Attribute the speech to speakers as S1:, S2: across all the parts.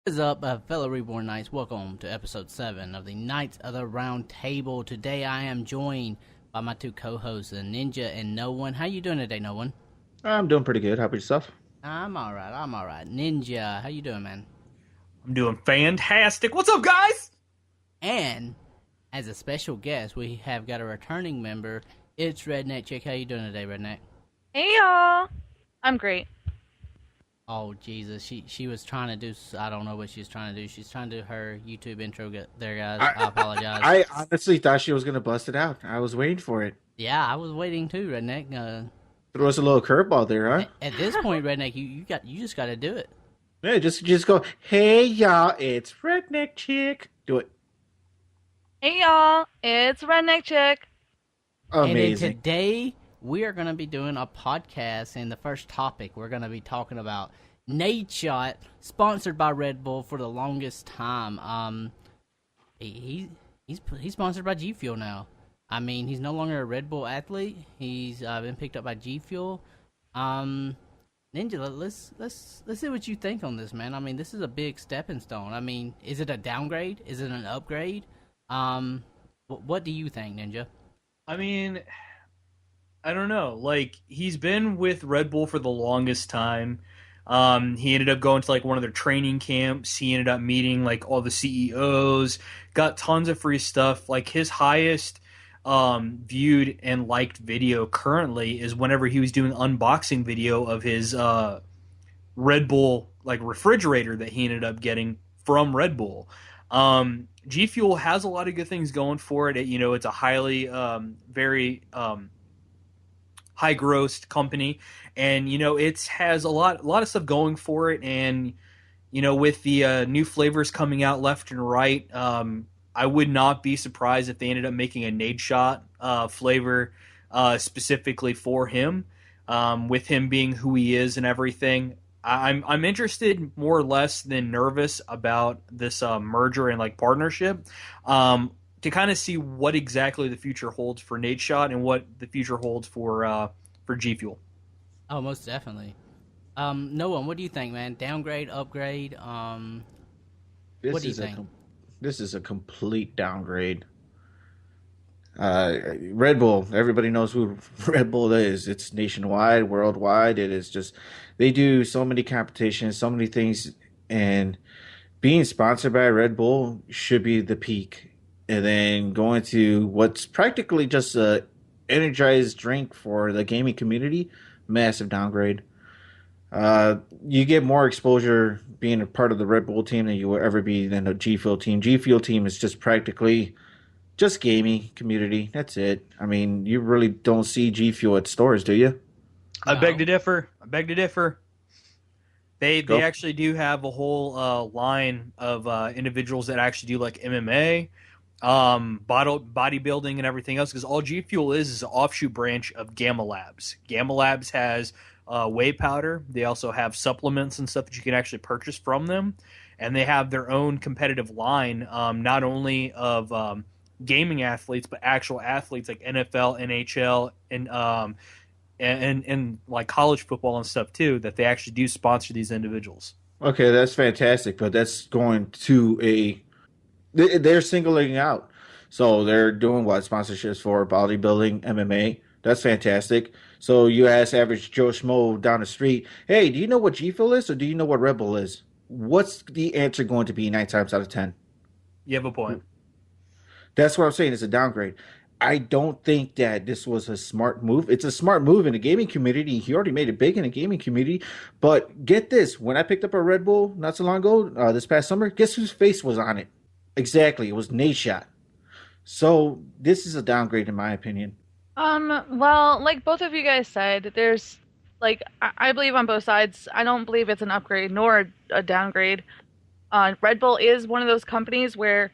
S1: What is up, fellow Reborn Knights? Welcome to episode 7 of the Knights of the Round Table. Today I am joined by my two co-hosts, Ninja and No One. How you doing today, No One?
S2: I'm doing pretty good. How about yourself?
S1: I'm alright. Ninja, how you doing, man?
S3: I'm doing fantastic. What's up, guys?
S1: And as a special guest, we have got a returning member. It's Redneck Chick. How you doing today, Redneck?
S4: Hey y'all, I'm great.
S1: Oh, Jesus. She was trying to do, I don't know what she's trying to do. She's trying to do her YouTube intro there, guys. I apologize.
S2: I honestly thought she was gonna bust it out. I was waiting for it.
S1: Yeah, I was waiting too, Redneck.
S2: Throw us a little curveball there, huh?
S1: At this point, Redneck, you just got to do it.
S2: Yeah, just go. Hey y'all, it's Redneck Chick. Do it.
S4: Hey y'all, it's Redneck Chick.
S2: Amazing.
S1: And today we are going to be doing a podcast, and the first topic we're going to be talking about Nadeshot, sponsored by Red Bull for the longest time. He's sponsored by G Fuel now. I mean, he's no longer a Red Bull athlete. He's been picked up by G Fuel. Ninja, let's see what you think on this, man. I mean, this is a big stepping stone. I mean, is it a downgrade? Is it an upgrade? What do you think, Ninja?
S3: I mean, I don't know. Like, he's been with Red Bull for the longest time. He ended up going to like one of their training camps. He ended up meeting like all the CEOs, got tons of free stuff. Like his highest viewed and liked video currently is whenever he was doing unboxing video of his Red Bull like refrigerator that he ended up getting from Red Bull. G Fuel has a lot of good things going for it. It's a highly very high grossed company, and it has a lot of stuff going for it. And with the new flavors coming out left and right, I would not be surprised if they ended up making a Nadeshot flavor specifically for him, with him being who he is and everything. I'm interested more or less than nervous about this merger and like partnership, to kind of see what exactly the future holds for Nadeshot and what the future holds for G Fuel.
S1: Oh, most definitely. Noah, what do you think, man? Downgrade, upgrade? What do you think?
S2: This is a complete downgrade. Red Bull, everybody knows who Red Bull is. It's nationwide, worldwide. It is just, they do so many competitions, so many things, and being sponsored by Red Bull should be the peak. And then going to what's practically just a energized drink for the gaming community, massive downgrade. You get more exposure being a part of the Red Bull team than you will ever be than a G Fuel team. G Fuel team is just practically just gaming community. That's it. I mean, you really don't see G Fuel at stores, do you?
S3: I beg to differ. They actually do have a whole line of individuals that actually do like MMA, bodybuilding, and everything else. Because all G Fuel is an offshoot branch of Gamma Labs. Gamma Labs has whey powder. They also have supplements and stuff that you can actually purchase from them, and they have their own competitive line, not only of gaming athletes but actual athletes like NFL, NHL, and like college football and stuff too. That they actually do sponsor these individuals.
S2: Okay, that's fantastic, but that's going to they're singling out. So they're doing what sponsorships for bodybuilding, MMA. That's fantastic. So you ask average Joe Schmo down the street, hey, do you know what G Fuel is, or do you know what Red Bull is? What's the answer going to be 9 times out of 10?
S3: You have a point.
S2: That's what I'm saying. It's a downgrade. I don't think that this was a smart move. It's a smart move in the gaming community. He already made it big in the gaming community. But get this. When I picked up a Red Bull not so long ago, this past summer, guess whose face was on it? Exactly. It was Nadeshot. So this is a downgrade in my opinion.
S4: Well, like both of you guys said, there's like I believe on both sides. I don't believe it's an upgrade nor a downgrade. Red Bull is one of those companies where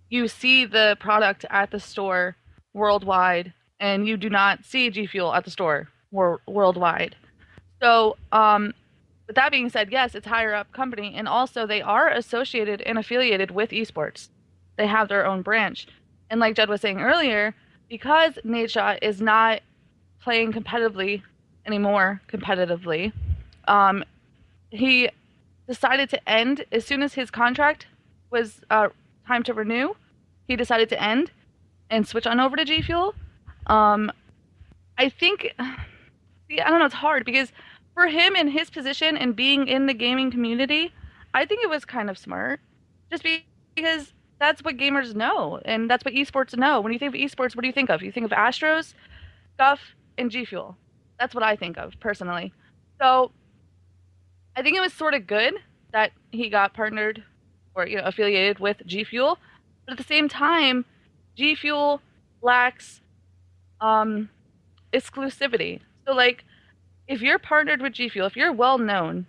S4: you see the product at the store worldwide, and you do not see G Fuel at the store worldwide. So, with that being said, yes, it's higher up company, and also they are associated and affiliated with esports. They have their own branch, and like Jed was saying earlier, because Nadeshot is not playing competitively anymore, he decided to end as soon as his contract was time to renew. He decided to end and switch on over to G Fuel. Um, I think, see, I don't know, it's hard because for him in his position and being in the gaming community, I think it was kind of smart. Just because that's what gamers know and that's what esports know. When you think of esports, what do you think of? You think of Astros, Guff, and G Fuel. That's what I think of personally. So I think it was sort of good that he got partnered or affiliated with G Fuel, but at the same time, G Fuel lacks um, exclusivity. So like, if you're partnered with G Fuel, if you're well known,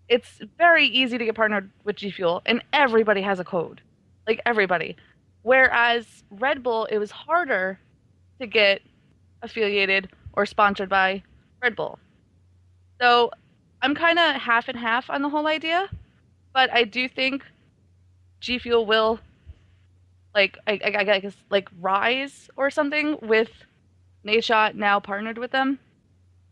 S4: it's very easy to get partnered with G Fuel, and everybody has a code, like everybody. Whereas Red Bull, it was harder to get affiliated or sponsored by Red Bull. So I'm kind of half and half on the whole idea, but I do think G Fuel will I guess like rise or something with Nadeshot now partnered with them.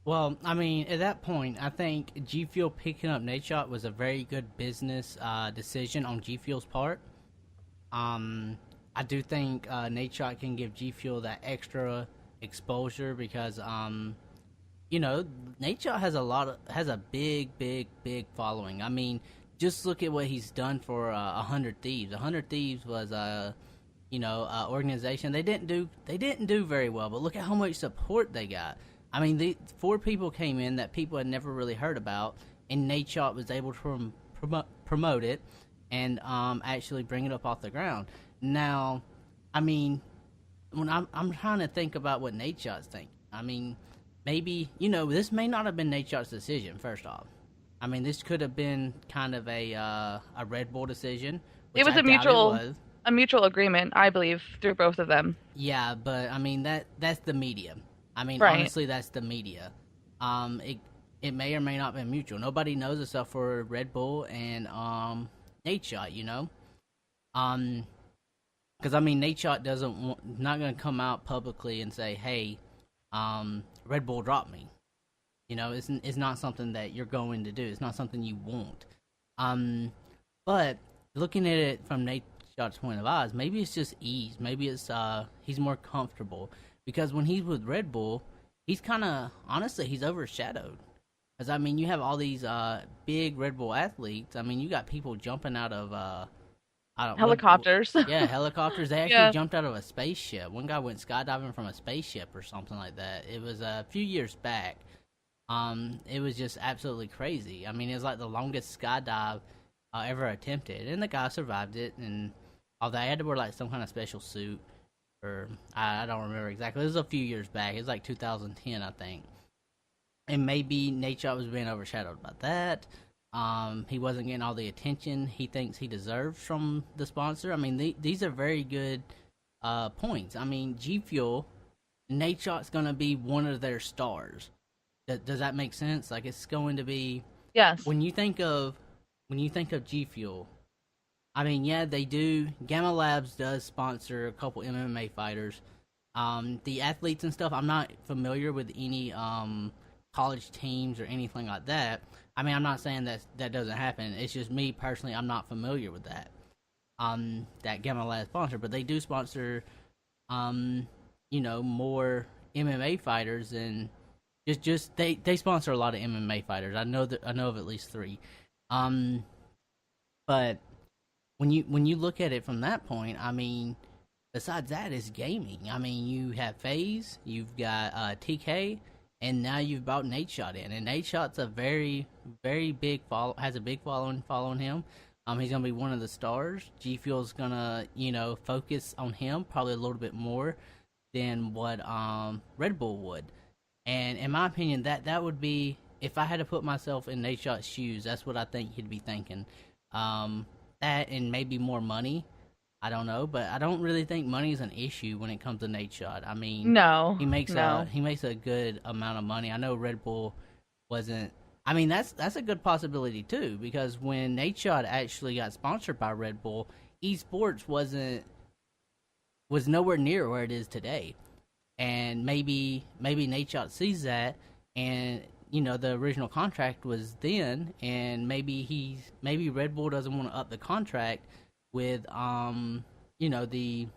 S1: Well, I mean, at that point, I think G Fuel picking up Nadeshot was a very good business decision on G Fuel's part. I do think Nadeshot can give G Fuel that extra exposure because, Nadeshot has a big following. I mean, just look at what he's done for 100 Thieves. 100 Thieves was organization. They didn't do very well, but look at how much support they got. I mean, the 4 people came in that people had never really heard about, and Nadeshot was able to promote it and actually bring it up off the ground. Now, I mean, when I'm trying to think about what Nadeshot's thinking. I mean, maybe this may not have been Nadeshot's decision. First off, I mean, this could have been kind of a Red Bull decision.
S4: It was a mutual agreement, I believe, through both of them.
S1: Yeah, but I mean that's the media. I mean,
S4: right.
S1: Honestly, that's the media. It may or may not be mutual. Nobody knows except for Red Bull and Nadeshot, because I mean Nadeshot not going to come out publicly and say, "Hey, Red Bull dropped me." It's not something that you're going to do. It's not something you want. But looking at it from Nadeshot's point of eyes, maybe it's just ease. Maybe it's he's more comfortable. Because when he's with Red Bull, he's kind of, honestly, he's overshadowed. Because, I mean, you have all these big Red Bull athletes. I mean, you got people jumping out of,
S4: helicopters.
S1: Yeah, helicopters. They actually jumped out of a spaceship. One guy went skydiving from a spaceship or something like that. It was a few years back. It was just absolutely crazy. I mean, it was like the longest skydive ever attempted. And the guy survived it. And although they had to wear, like, some kind of special suit. Or I don't remember exactly. It was a few years back. It was like 2010, I think. And maybe Nadeshot was being overshadowed by that. He wasn't getting all the attention he thinks he deserves from the sponsor. I mean, these are very good points. I mean, G Fuel, Nadeshot's going to be one of their stars. Does that make sense? Like, it's going to be.
S4: Yes.
S1: When you think of G Fuel. I mean, yeah, they do. Gamma Labs does sponsor a couple MMA fighters. The athletes and stuff, I'm not familiar with any college teams or anything like that. I mean, I'm not saying that doesn't happen. It's just me personally, I'm not familiar with that. That Gamma Labs sponsor, but they do sponsor, more MMA fighters and just they sponsor a lot of MMA fighters. I know of at least 3. But when you look at it from that point, I mean, besides that is gaming. I mean, you have FaZe, you've got TK, and now you've brought Nadeshot in. And Nadeshot's a very, very big has a big following him. He's gonna be one of the stars. G Fuel's gonna, focus on him probably a little bit more than what Red Bull would. And in my opinion, that would be, if I had to put myself in Nadeshot's shoes, that's what I think he'd be thinking. That and maybe more money. I don't know, but I don't really think money is an issue when it comes to Nadeshot. I mean, he makes a good amount of money. I know Red Bull wasn't. I mean, that's a good possibility too, because when Nadeshot actually got sponsored by Red Bull, esports was nowhere near where it is today. And maybe Nadeshot sees that, and the original contract was then, and maybe Red Bull doesn't want to up the contract with the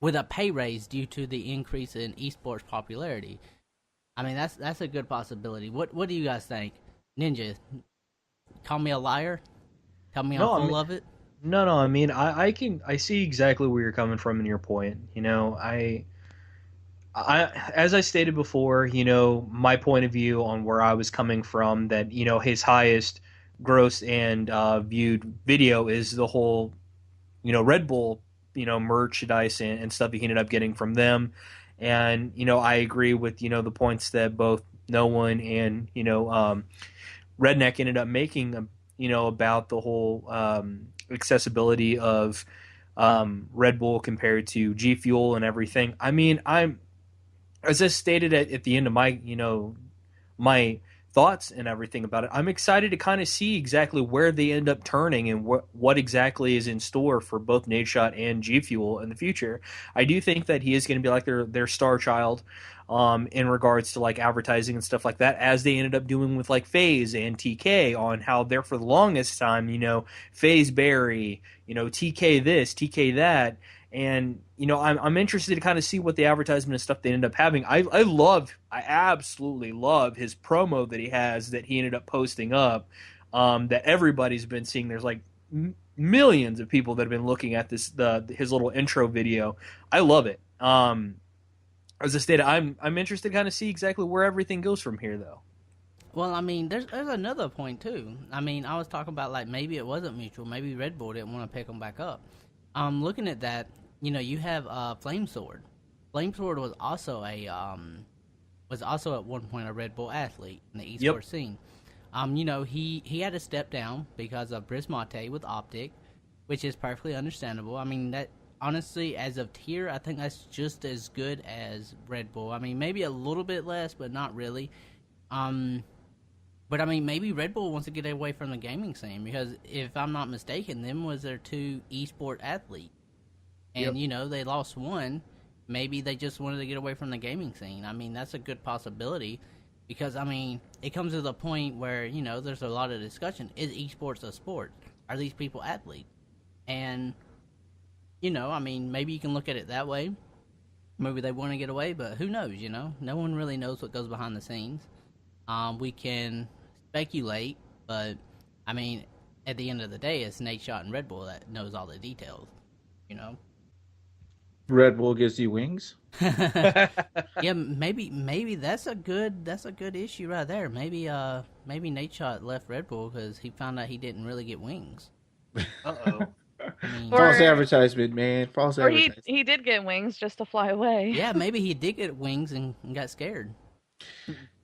S1: with a pay raise due to the increase in esports popularity. I mean, that's a good possibility. What do you guys think? Ninja, call me a liar? Tell me I'm
S3: No, I
S1: full
S3: mean,
S1: of it?
S3: no. I mean, I see exactly where you're coming from in your point. As I stated before, my point of view on where I was coming from, that his highest gross and viewed video is the whole Red Bull merchandise and stuff he ended up getting from them, and I agree with the points that both no one and Redneck ended up making, about the whole accessibility of Red Bull compared to G Fuel and everything. I mean, I'm as I stated at the end of my thoughts and everything about it. I'm excited to kind of see exactly where they end up turning and what exactly is in store for both Nadeshot and G Fuel in the future. I do think that he is going to be like their star child, in regards to like advertising and stuff like that, as they ended up doing with like FaZe and TK, on how they're for the longest time, FaZe Berry, TK this, TK that. And I'm interested to kind of see what the advertisement and stuff they end up having. I absolutely love his promo that he has, that he ended up posting up, that everybody's been seeing. There's like millions of people that have been looking at his little intro video. I love it. As I stated, I'm interested to kind of see exactly where everything goes from here, though.
S1: Well, I mean, there's another point too. I mean, I was talking about like maybe it wasn't mutual. Maybe Red Bull didn't want to pick them back up. Looking at that, you have Flamesword. Flamesword was also at one point a Red Bull athlete in the esports
S3: Yep.
S1: scene. He had to step down because of Brismate with Optic, which is perfectly understandable. I mean, that honestly, as of tier, I think that's just as good as Red Bull. I mean, maybe a little bit less, but not really. Um, but I mean, maybe Red Bull wants to get away from the gaming scene because, if I'm not mistaken, them was their two esport athletes,
S3: Yep.
S1: and they lost one. Maybe they just wanted to get away from the gaming scene. I mean, that's a good possibility because I mean, it comes to the point where there's a lot of discussion: is esports a sport? Are these people athletes? And I mean, maybe you can look at it that way. Maybe they want to get away, but who knows? No one really knows what goes behind the scenes. We can speculate, but I mean, at the end of the day, it's Nadeshot and Red Bull that knows all the details. You know.
S2: Red Bull gives you wings.
S1: Yeah, maybe that's a good issue right there. Maybe Nadeshot left Red Bull because he found out he didn't really get wings.
S3: Uh-oh.
S1: I mean,
S4: Or-
S2: False advertisement, man. False
S4: Or he
S2: advertisement.
S4: he did get wings just to fly away.
S1: yeah, maybe he did get wings and got scared.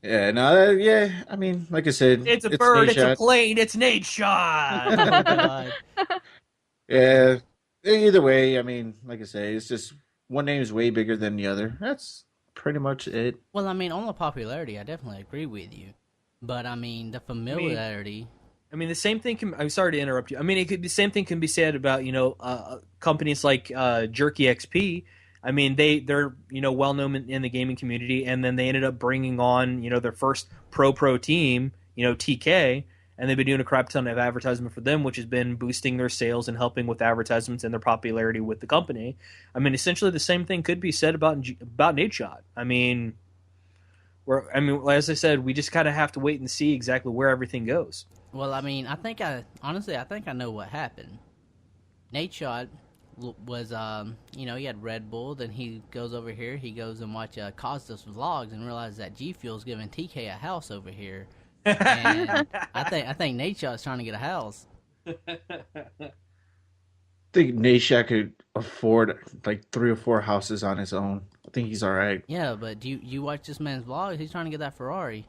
S2: Yeah, no, yeah. I mean, like I said,
S3: It's a bird, it's a
S2: Nadeshot.
S3: plane, it's Nadeshot!
S1: Oh God.
S2: Yeah. Either way, I mean, like I say, it's just one name is way bigger than the other. That's pretty much it.
S1: Well, I mean, on the popularity, I definitely agree with you, but I mean the familiarity.
S3: I mean, the same thing can. I'm sorry to interrupt you. I mean, the same thing can be said about companies like Jerky XP. I mean, they're well known in the gaming community, and then they ended up bringing on their first pro team, TK, and they've been doing a crap ton of advertisement for them, which has been boosting their sales and helping with advertisements and their popularity with the company. I mean, essentially the same thing could be said about Nadeshot. I mean, as I said, we just kind of have to wait and see exactly where everything goes.
S1: Well, I mean, I think I know what happened. Nadeshot was, he had Red Bull. Then he goes over here. He goes and watch Costas vlogs and realizes that G Fuel's giving TK a house over here. And I think Nadeshot's trying to get a house.
S2: I think Nadeshot could afford like 3 or 4 houses on his own. I think he's all right.
S1: Yeah, but do you watch this man's vlogs? He's trying to get that Ferrari.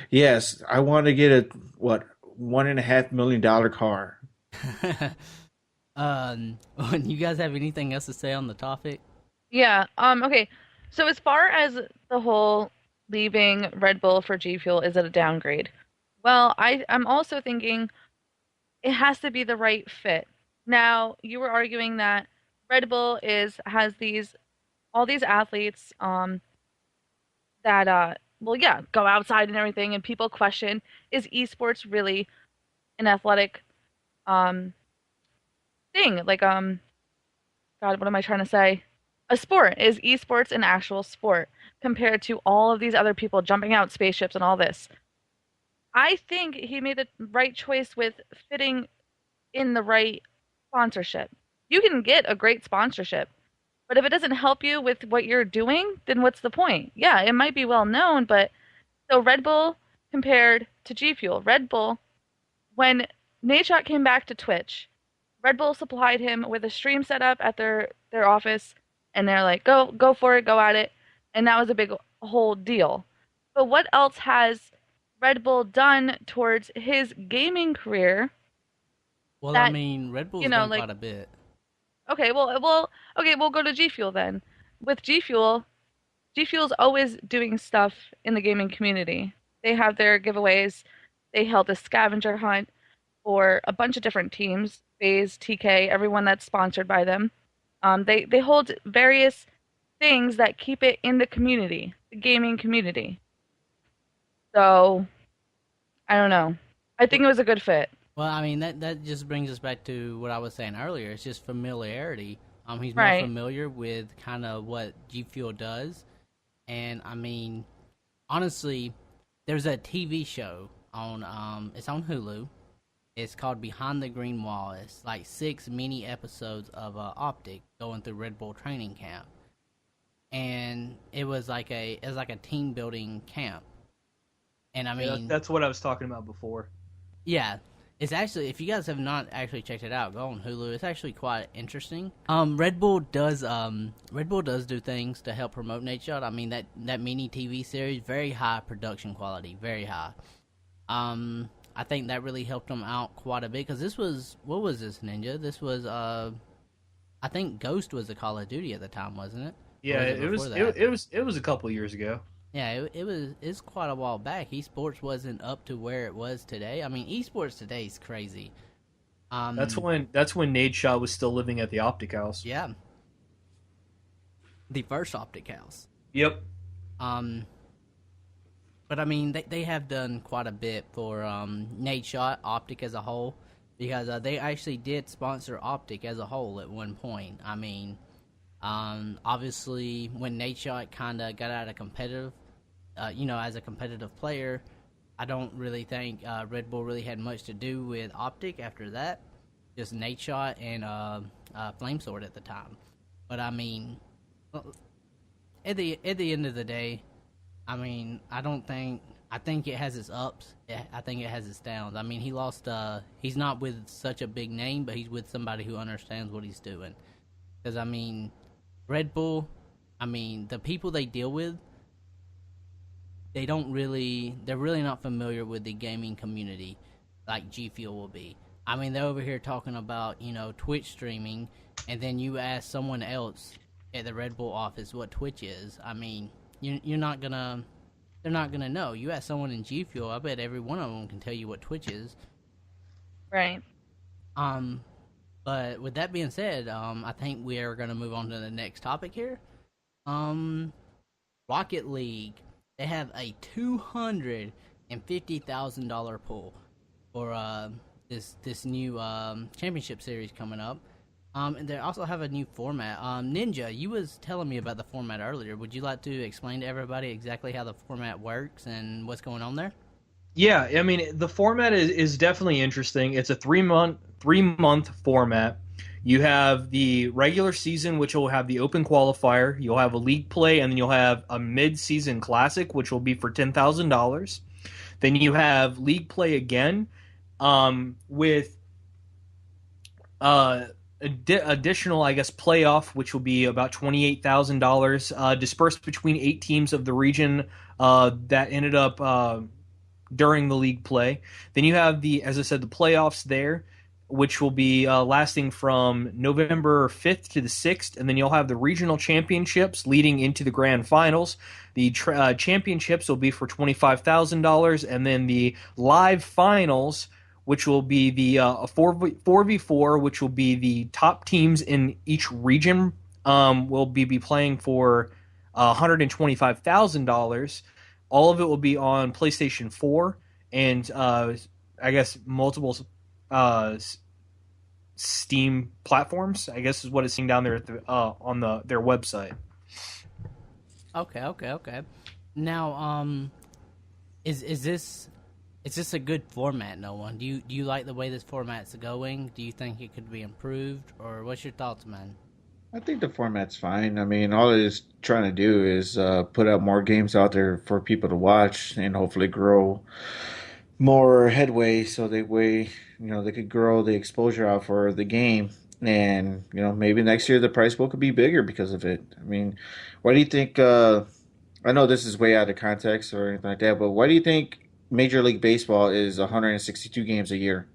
S2: Yes, I want to get a $1.5 million car.
S1: You guys have anything else to say on the topic?
S4: Yeah. Okay. So as far as the whole leaving Red Bull for G Fuel, is it a downgrade? Well, I'm also thinking it has to be the right fit. Now, you were arguing that Red Bull has all these athletes that well, yeah, go outside and everything, and people question, is esports really an athletic um thing? Like God, what am I trying to say? A sport. Is esports an actual sport compared to all of these other people jumping out spaceships and all this? I think he made the right choice with fitting in the right sponsorship. You can get a great sponsorship, but if it doesn't help you with what you're doing, then what's the point? Yeah, it might be well known, but so Red Bull compared to G Fuel. Red Bull, when Nadeshot came back to Twitch, Red Bull supplied him with a stream setup at their office, and they're like, go for it, go at it, and that was a big whole deal. But what else has Red Bull done towards his gaming career
S1: Well, I
S4: that,
S1: mean, Red Bull's
S4: you know,
S1: done
S4: like,
S1: quite a bit.
S4: okay, okay, we'll go to G Fuel then. With G Fuel, G Fuel's always doing stuff in the gaming community. They have their giveaways. They held a scavenger hunt for a bunch of different teams, FaZe, TK, everyone that's sponsored by them. They hold various things that keep it in the community, the gaming community. So I don't know. I think it was a good fit.
S1: Well, I mean that just brings us back to what I was saying earlier. It's just familiarity. He's more
S4: Right.
S1: familiar with kind of what G Fuel does, and I mean, honestly, there's a TV show on it's on Hulu. It's called Behind the Green Wall. It's like 6 mini episodes of Optic going through Red Bull training camp, and it was like a team building camp. And I
S3: Yeah,
S1: mean,
S3: that's what I was talking about before.
S1: yeah, it's actually, if you guys have not actually checked it out, go on Hulu. It's actually quite interesting. Red Bull does do things to help promote Nadeshot. I mean that mini TV series, very high production quality, very high. I think that really helped them out quite a bit because this was, what was this, Ninja? This was I think Ghost was a Call of Duty at the time, wasn't it? Or
S3: Yeah,
S1: was
S3: it was
S1: before that?
S3: it was a couple of years ago.
S1: Yeah, it's quite a while back. Esports wasn't up to where it was today. I mean, esports today is crazy.
S3: That's when Nadeshot was still living at the Optic House.
S1: Yeah, the first Optic House.
S3: Yep.
S1: Um, but I mean, they have done quite a bit for Nadeshot, Optic as a whole, because they actually did sponsor Optic as a whole at one point. I mean, obviously when Nadeshot kind of got out of competitive, as a competitive player, I don't really think Red Bull really had much to do with Optic after that. Just Nadeshot and Flamesword at the time. But I mean, at the end of the day, I mean, I think it has its ups. I think it has its downs. I mean, he lost. He's not with such a big name, but he's with somebody who understands what he's doing. Because I mean, Red Bull. I mean, the people they deal with, they're really not familiar with the gaming community like G Fuel will be. I mean, they're over here talking about, Twitch streaming, and then you ask someone else at the Red Bull office what Twitch is. I mean, you're not gonna, they're not gonna know. You ask someone in G Fuel, I bet every one of them can tell you what Twitch is.
S4: Right.
S1: But with that being said, I think we are gonna move on to the next topic here. Um, Rocket League. They have a $250,000 pool for this new championship series coming up. And they also have a new format. Ninja, you was telling me about the format earlier. Would you like to explain to everybody exactly how the format works and what's going on there?
S3: Yeah, I mean the format is definitely interesting. It's a three month format. You have the regular season, which will have the open qualifier. You'll have a league play, and then you'll have a mid-season classic, which will be for $10,000. Then you have league play again, with additional, I guess, playoff, which will be about $28,000, dispersed between 8 teams of the region that ended up during the league play. Then you have as I said, the playoffs there, which will be lasting from November 5th to the 6th, and then you'll have the regional championships leading into the grand finals. The championships will be for $25,000, and then the live finals, which will be the 4v4, which will be the top teams in each region, will be playing for $125,000. all of it will be on PlayStation 4 and I guess multiple uh, Steam platforms. I guess is what it's seeing down there at on their website.
S1: Okay. Now, is this a good format, no one? Do you like the way this format's going? Do you think it could be improved, or what's your thoughts, man?
S2: I think the format's fine. I mean, all it is trying to do is put out more games out there for people to watch and hopefully grow more headway so that way, they could grow the exposure out for the game. And, maybe next year the price pool could be bigger because of it. I mean, why do you think, I know this is way out of context or anything like that, but why do you think Major League Baseball is 162 games a year?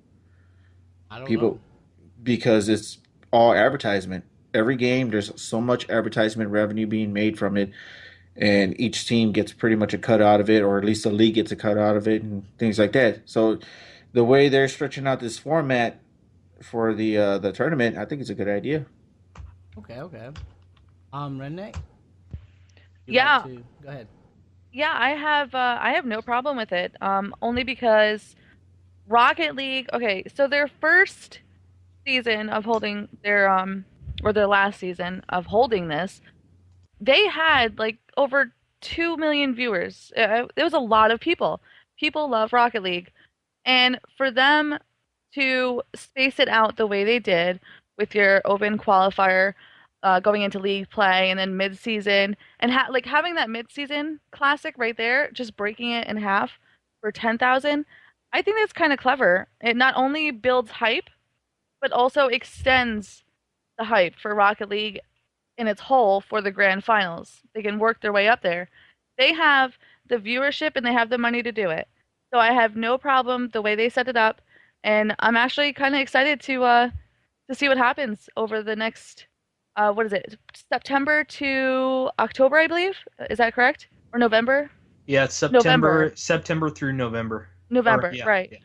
S1: I don't know.
S2: People, because it's all advertisement. Every game, there's so much advertisement revenue being made from it, and each team gets pretty much a cut out of it, or at least the league gets a cut out of it, and things like that. So, the way they're stretching out this format for the tournament, I think it's a good idea.
S1: Okay. Renee, you like
S4: Yeah,
S1: to go ahead?
S4: yeah, I have no problem with it. Only because Rocket League. Okay, so their first season of holding their or their last season of holding this, they had like over 2 million viewers. It was a lot of people. People love Rocket League, and for them to space it out the way they did with your open qualifier going into league play and then mid-season and like having that mid-season classic right there, just breaking it in half for 10,000. I think that's kind of clever. It not only builds hype, but also extends the hype for Rocket League in its whole for the grand finals. They can work their way up there. They have the viewership and they have the money to do it. So I have no problem the way they set it up, and I'm actually kind of excited to see what happens over the next what is it? September to October, I believe. Is that correct? Or November?
S3: Yeah, it's
S4: November.
S3: September through November. Or
S4: November,
S3: yeah,
S4: right.
S3: yeah.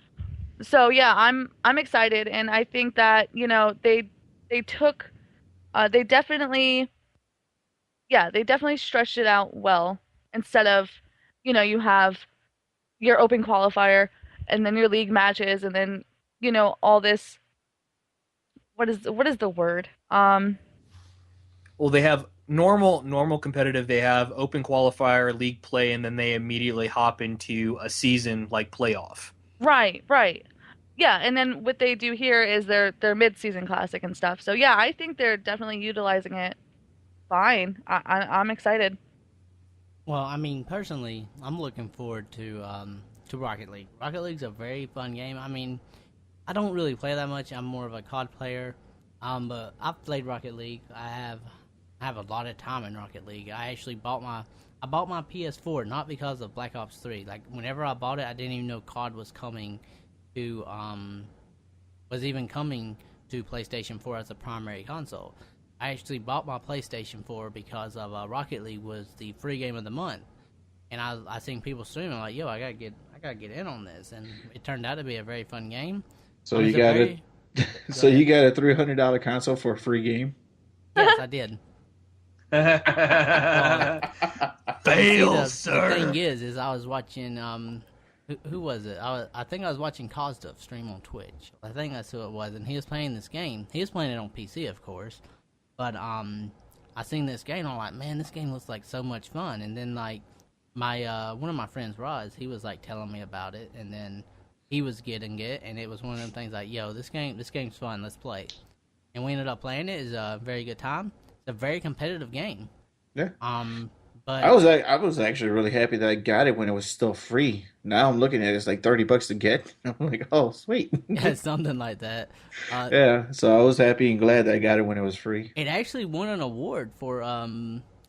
S4: So yeah, I'm excited, and I think that, they took they definitely, yeah, they definitely stretched it out well instead of, you have your open qualifier and then your league matches and then, all this, what is the word?
S3: Well, they have normal competitive. They have open qualifier, league play, and then they immediately hop into a season like playoff.
S4: Right. Yeah, and then what they do here is their mid-season classic and stuff. So yeah, I think they're definitely utilizing it fine. I'm excited.
S1: Well, I mean, personally, I'm looking forward to Rocket League. Rocket League's a very fun game. I mean, I don't really play that much. I'm more of a COD player. But I've played Rocket League. I have a lot of time in Rocket League. I bought my PS4 not because of Black Ops 3. Like whenever I bought it, I didn't even know COD to was even coming to PlayStation 4 as a primary console. I actually bought my PlayStation 4 because of Rocket League was the free game of the month, and I seen people streaming like, yo, I gotta get in on this, and it turned out to be a very fun game.
S2: So you
S1: It's a
S2: got it.
S1: very Go
S2: So
S1: ahead.
S2: you got a $300 console for a free game?
S1: Yes, I did. Well, see,
S3: Fail,
S1: the thing
S3: sir.
S1: is I was watching who was it? I think I was watching Kotrt stream on Twitch. I think that's who it was, and he was playing this game. He was playing it on PC, of course, but I seen this game. I'm like, man, this game looks like so much fun. And then like my one of my friends, Roz, he was like telling me about it, and then he was getting it, and it was one of them things like, yo, this game's fun. Let's play. And we ended up playing it. It's a very good time. It's a very competitive game.
S2: Yeah.
S1: Um,
S2: I
S1: but
S2: was I was actually really happy that I got it when it was still free. Now I'm looking at it, it's like $30 to get. I'm like, oh sweet.
S1: yeah, something like that. Uh,
S2: Yeah, so I was happy and glad that I got it when it was free.
S1: it actually won an award for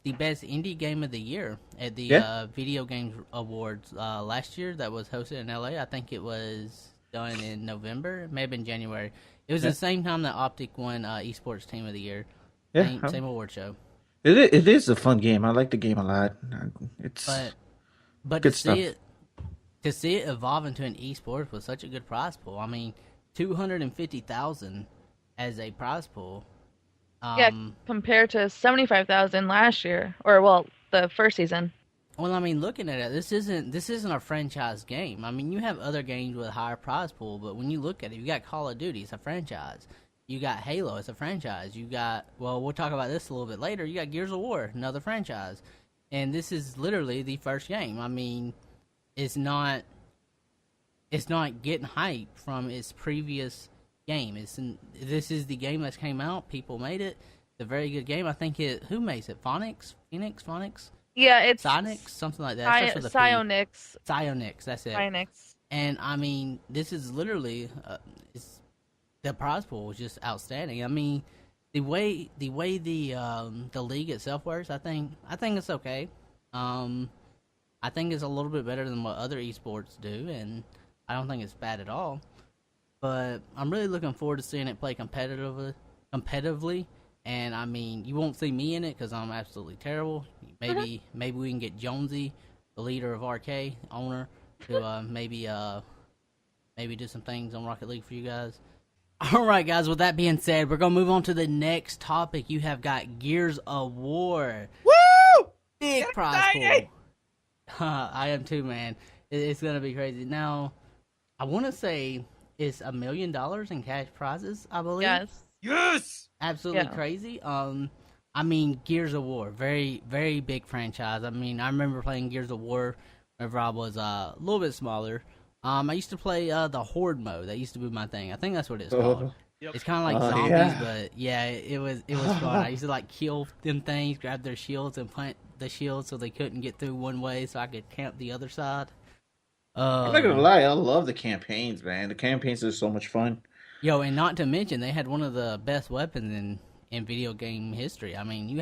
S1: the best indie game of the year at the
S2: Yeah,
S1: Video Games Awards last year that was hosted in LA. I think it was done in November, maybe in January. It was
S2: yeah,
S1: the same time that Optic won Esports Team of the Year.
S2: yeah.
S1: Same award show.
S2: It is a fun game. I like the game a lot. It's
S1: But but
S2: good stuff.
S1: to see it evolve into an esports was such a good prize pool. I mean, 250,000 as a prize pool.
S4: Yeah,
S1: Um,
S4: compared to 75,000 last year, or well, the first season.
S1: Well, I mean, looking at it, this isn't a franchise game. I mean, you have other games with higher prize pool, but when you look at it, you got Call of Duty, it's a franchise. You got Halo, it's a franchise. You got, well, we'll talk about this a little bit later. You got Gears of War, another franchise, and this is literally the first game. I mean, it's not getting hype from its previous game. This is the game that came out. People made it. It's a very good game. I think who makes it? Phonix.
S4: Yeah, it's
S1: Sonic, something like that. It starts with a P.
S4: Psyonix.
S1: Psyonix, that's it.
S4: Psyonix.
S1: And I mean, this is literally, the prize pool is just outstanding. I mean, the way the league itself works, I think it's okay. I think it's a little bit better than what other esports do, and I don't think it's bad at all. But I'm really looking forward to seeing it play competitively. And I mean, you won't see me in it because I'm absolutely terrible. Maybe we can get Jonesy, the leader of RK, owner, to maybe do some things on Rocket League for you guys. All right, guys. With that being said, we're gonna move on to the next topic. You have got Gears of War.
S3: Woo!
S1: Big prize pool. I am too, man. It's gonna be crazy. Now, I want to say it's $1 million in cash prizes, I believe.
S3: Yes.
S1: Absolutely crazy. I mean, Gears of War, very, very big franchise. I mean, I remember playing Gears of War whenever I was a little bit smaller. I used to play the Horde mode. That used to be my thing. I think that's what it's called.
S3: Yep.
S1: It's kind of like zombies,
S2: yeah.
S1: but yeah, it was fun. I used to like kill them things, grab their shields, and plant the shields so they couldn't get through one way, so I could camp the other side.
S2: I'm not gonna lie, I love the campaigns, man. The campaigns are so much fun.
S1: Yo, and not to mention, they had one of the best weapons in video game history. I mean, you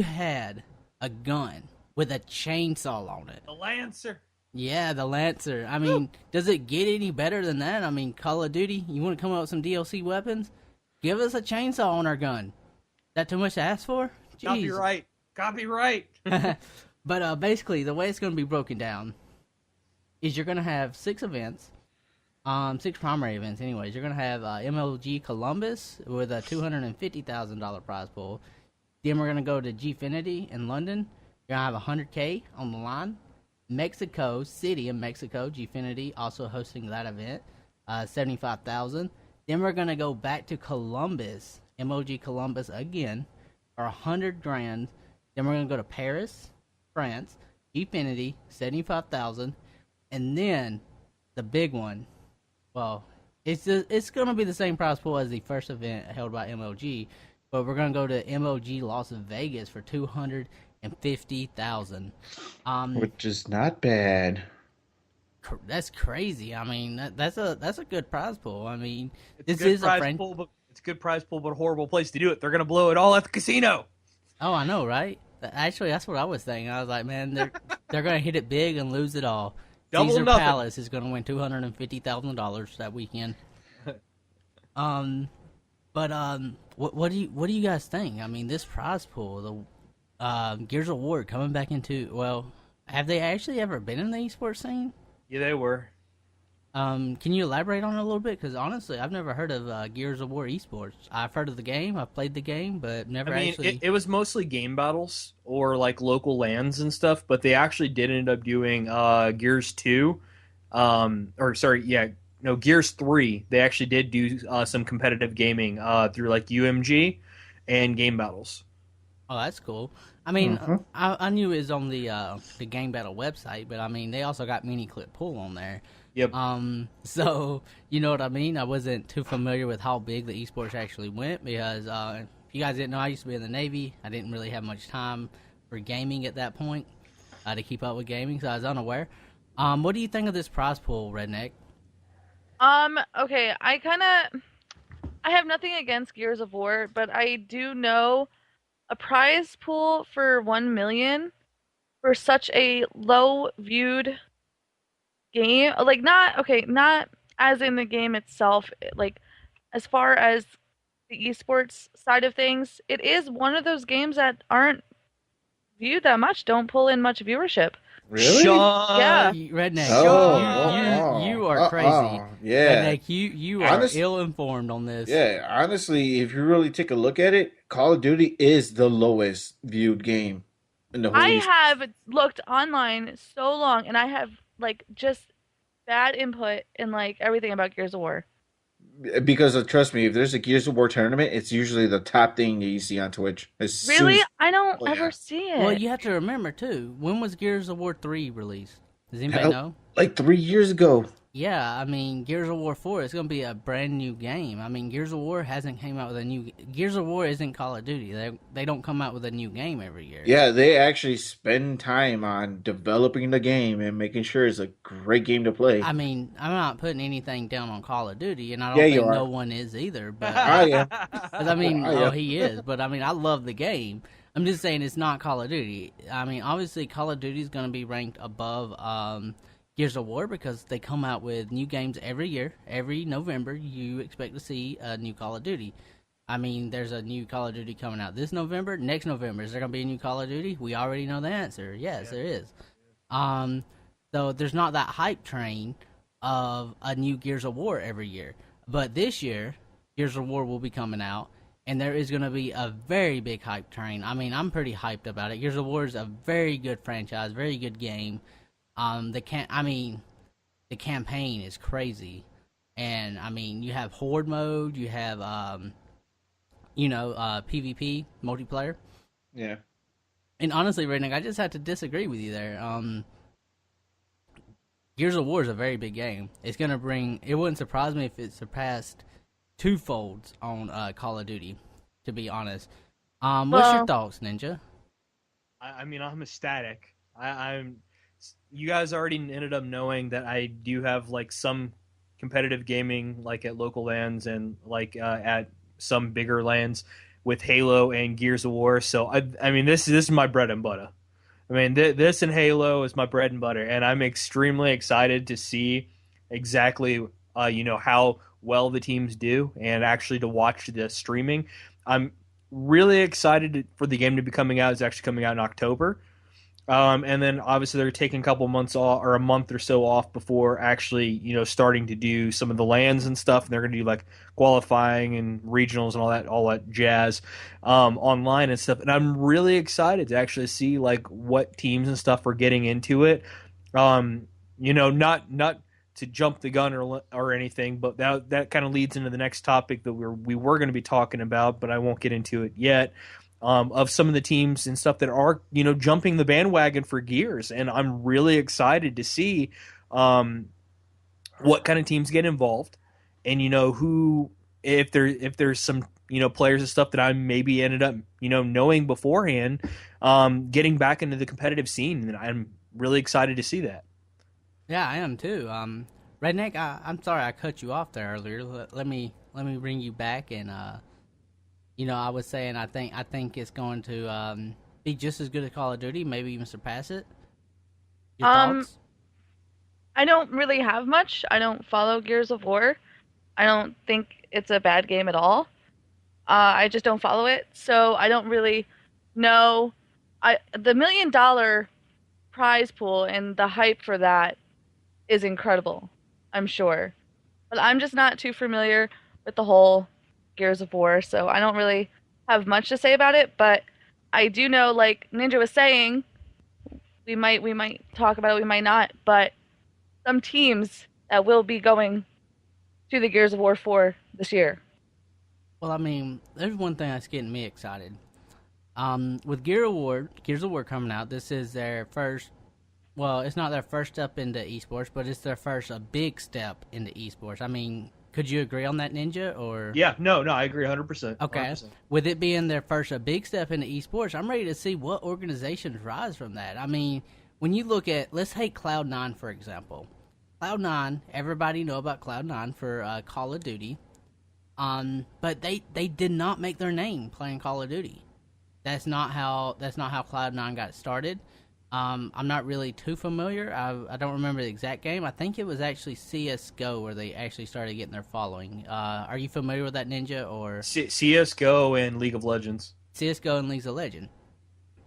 S1: had a gun with a chainsaw on it.
S3: The Lancer.
S1: Yeah, the Lancer. I mean, does it get any better than that? I mean, Call of Duty, you want to come up with some DLC weapons? Give us a chainsaw on our gun. Is that too much to ask for? Jeez.
S3: Copyright.
S1: But basically, the way it's going to be broken down is you're going to have 6 events. 6 primary events anyways. You're going to have MLG Columbus with a $250,000 prize pool. Then we're going to go to Gfinity in London. You're going to have $100K on the line. Mexico City in Mexico, Gfinity also hosting that event, $75,000. Then we're going to go back to Columbus, MLG Columbus again, for $100,000. Then we're going to go to Paris, France, Gfinity, $75,000. And then the big one, well, it's going to be the same prize pool as the first event held by MLG, but we're going to go to MLG Las Vegas for $250,000.
S2: Which is not bad.
S1: That's crazy. I mean, that's a good prize pool. I mean,
S3: It's a good prize pool, but a horrible place to do it. They're gonna blow it all at the casino.
S1: Oh, I know, right? Actually, that's what I was thinking. I was like, man, they're gonna hit it big and lose it all.
S3: Double
S1: Caesar
S3: nothing.
S1: Palace is gonna win $250,000 that weekend. What do you guys think? I mean, this prize pool, the Gears of War coming back into, well, have they actually ever been in the esports scene?
S3: Yeah, they were.
S1: Can you elaborate on it a little bit? Because honestly, I've never heard of Gears of War esports. I've heard of the game, I've played the game, but never actually.
S3: It was mostly game battles or like local LANs and stuff, but they actually did end up doing Gears 2. Gears 3. They actually did do some competitive gaming through like UMG and game battles.
S1: Oh, that's cool. I mean, I knew it was on the Game Battle website, but I mean, they also got Mini Clip Pool on there.
S3: Yep.
S1: So, you know what I mean? I wasn't too familiar with how big the esports actually went because if you guys didn't know, I used to be in the Navy. I didn't really have much time for gaming at that point to keep up with gaming, so I was unaware. What do you think of this prize pool, Redneck?
S4: Okay, I have nothing against Gears of War, but I do know a prize pool for 1 million for such a low viewed game, like not as in the game itself, like as far as the esports side of things, it is one of those games that aren't viewed that much, don't pull in much viewership.
S2: Really?
S4: Yeah.
S1: Redneck, you are crazy.
S2: Yeah.
S1: Redneck, you are ill-informed on this.
S2: Yeah, honestly, if you really take a look at it, Call of Duty is the lowest viewed game. And the
S4: I
S2: whole
S4: have looked online so long, and I have like just bad input in like everything about Gears of War.
S2: because trust me, if there's a Gears of War tournament, it's usually the top thing that you see on Twitch. As soon
S4: Really?
S2: as
S4: I don't
S2: oh
S4: ever
S2: yeah,
S4: see
S1: Well,
S4: it.
S1: you have to remember too. When was Gears of War 3 released? Does anybody
S2: Hell,
S1: know?
S2: like 3 years ago.
S1: Yeah, I mean, Gears of War 4 is going to be a brand new game. I mean, Gears of War hasn't came out with a new... Gears of War isn't Call of Duty. They don't come out with a new game every year.
S2: Yeah, they actually spend time on developing the game and making sure it's a great game to play.
S1: I mean, I'm not putting anything down on Call of Duty, and I
S2: Yeah,
S1: don't
S2: you
S1: think no
S2: are.
S1: one is either, but...
S2: I am.
S1: 'cause I mean,
S2: I
S1: oh,
S2: am.
S1: he is, but I mean, I love the game. I'm just saying it's not Call of Duty. I mean, obviously, Call of Duty is going to be ranked above Gears of War because they come out with new games every year. Every November, you expect to see a new Call of Duty. I mean, there's a new Call of Duty coming out this November. Next November, is there going to be a new Call of Duty? We already know the answer. Yes, there is. Um, so there's not that hype train of a new Gears of War every year. But this year, Gears of War will be coming out, and there is going to be a very big hype train. I mean, I'm pretty hyped about it. Gears of War is a very good franchise, very good game. The campaign is crazy, and I mean, you have horde mode, you have PvP multiplayer,
S2: Yeah.
S1: and honestly, Redneck, I just have to disagree with you there. Gears of War is a very big game. It's gonna bring. It wouldn't surprise me if it surpassed twofolds on Call of Duty. To be honest, what's your
S4: Well,
S1: thoughts, Ninja?
S3: I mean, I'm ecstatic. I'm. You guys already ended up knowing that I do have like some competitive gaming, like at local lands and like at some bigger lands with Halo and Gears of War. So I mean, this is my bread and butter. I mean, this and Halo is my bread and butter, and I'm extremely excited to see exactly, how well the teams do, and actually to watch the streaming. I'm really excited for the game to be coming out. It's actually coming out in October. And then obviously they're taking a couple months off or a month or so off before actually, starting to do some of the lands and stuff. And they're going to do like qualifying and regionals and all that jazz online and stuff. And I'm really excited to actually see like what teams and stuff are getting into it. Not to jump the gun or anything, but that kind of leads into the next topic that we were going to be talking about, but I won't get into it yet. Of some of the teams and stuff that are, jumping the bandwagon for Gears. And I'm really excited to see what kind of teams get involved and, who, if there's some, players and stuff that I maybe ended up, knowing beforehand, getting back into the competitive scene. And I'm really excited to see that.
S1: Yeah, I am too. Redneck, I'm sorry I cut you off there earlier. Let me bring you back and I was saying I think it's going to be just as good as Call of Duty, maybe even surpass it. Your
S4: um,
S1: thoughts?
S4: I don't really have much. I don't follow Gears of War. I don't think it's a bad game at all. I just don't follow it, so I don't really know. The $1 million prize pool and the hype for that is incredible, I'm sure. But I'm just not too familiar with the whole Gears of War, so I don't really have much to say about it, but I do know, like Ninja was saying, we might talk about it, we might not, but some teams that will be going to the Gears of War 4 this year.
S1: Well, I mean, there's one thing that's getting me excited. With Gears of War coming out, this is their first. Well, it's not their first step into esports, but it's their first a big step into esports. I mean, could you agree on that, Ninja? Or
S3: Yeah, no, I agree 100%.
S1: okay,
S3: 100%.
S1: with it being their first a big step into esports, I'm ready to see what organizations rise from that. I mean, when you look at, let's take Cloud9 for example. Cloud9, everybody know about Cloud9 for Call of Duty, but they did not make their name playing Call of Duty. That's not how Cloud9 got started. I'm not really too familiar. I don't remember the exact game. I think it was actually CS:GO where they actually started getting their following. Are you familiar with that, Ninja? Or
S3: CS:GO and League of Legends.
S1: CS:GO and League of Legends.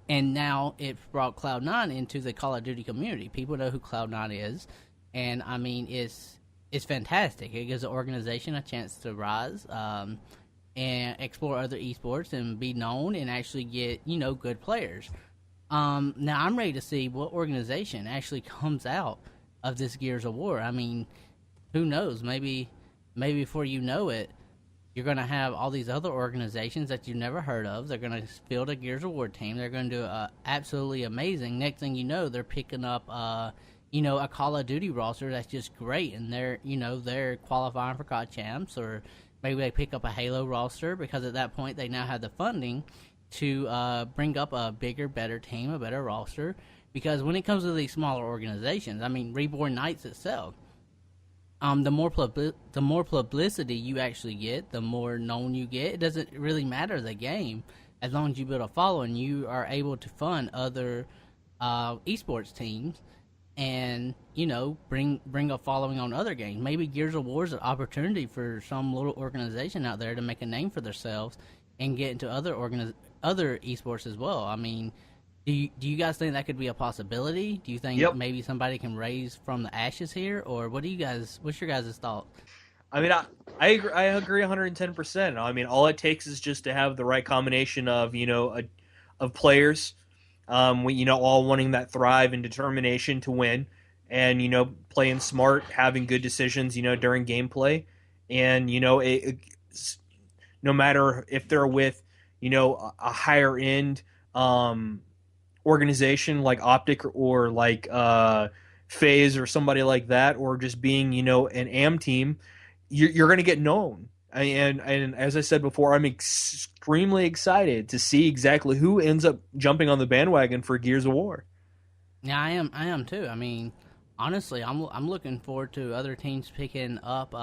S1: And now it brought Cloud9 into the Call of Duty community. People know who Cloud9 is, and I mean it's fantastic. It gives the organization a chance to rise and explore other esports and be known and actually get good players. Now I'm ready to see what organization actually comes out of this Gears of War. I mean, who knows? Maybe before you know it, you're going to have all these other organizations that you've never heard of. They're going to field a Gears of War team. They're going to do absolutely amazing. Next thing you know, they're picking up, a Call of Duty roster that's just great, and they're qualifying for COD champs, or maybe they pick up a Halo roster because at that point they now have the funding to bring up a bigger, better team, a better roster. Because when it comes to these smaller organizations, I mean, Reborn Knights itself, the more publicity you actually get, the more known you get. It doesn't really matter the game as long as you build a following. You are able to fund other esports teams, and bring a following on other games. Maybe Gears of War is an opportunity for some little organization out there to make a name for themselves and get into other esports as well. I mean, do you guys think that could be a possibility? Do you think
S3: Yep.
S1: maybe somebody can raise from the ashes here, or what's your guys' thought?
S3: I mean, I agree 110%. I mean, all it takes is just to have the right combination of of players, all wanting that thrive and determination to win, and playing smart, having good decisions, during gameplay, and no matter if they're with a higher end organization like Optic or like Phase or somebody like that, or just being an AM team, you're going to get known. And as I said before, I'm extremely excited to see exactly who ends up jumping on the bandwagon for Gears of War.
S1: Yeah, I am too. I mean, honestly, I'm looking forward to other teams picking up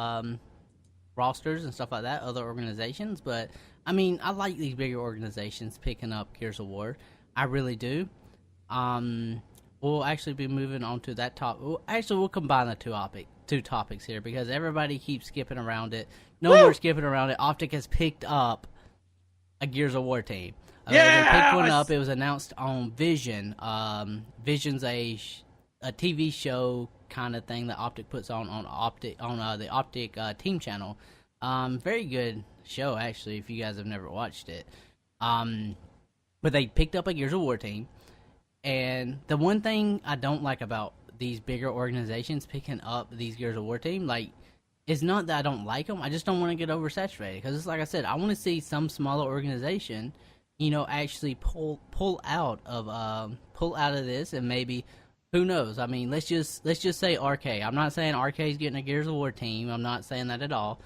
S1: rosters and stuff like that, other organizations. But I mean, I like these bigger organizations picking up Gears of War. I really do. We'll actually be moving on to that top. We'll combine the two topics here because everybody keeps skipping around it. No more skipping around it. Optic has picked up a Gears of War team. They picked one up. It was announced on Vision. Vision's a TV show kind of thing that Optic puts on Optic on the Optic team channel. Very good show actually. If you guys have never watched it, but they picked up a Gears of War team, and the one thing I don't like about these bigger organizations picking up these Gears of War team, like, it's not that I don't like them. I just don't want to get oversaturated because it's like I said, I want to see some smaller organization, actually pull out of this, and maybe, who knows? I mean, let's just say RK. I'm not saying RK is getting a Gears of War team. I'm not saying that at all.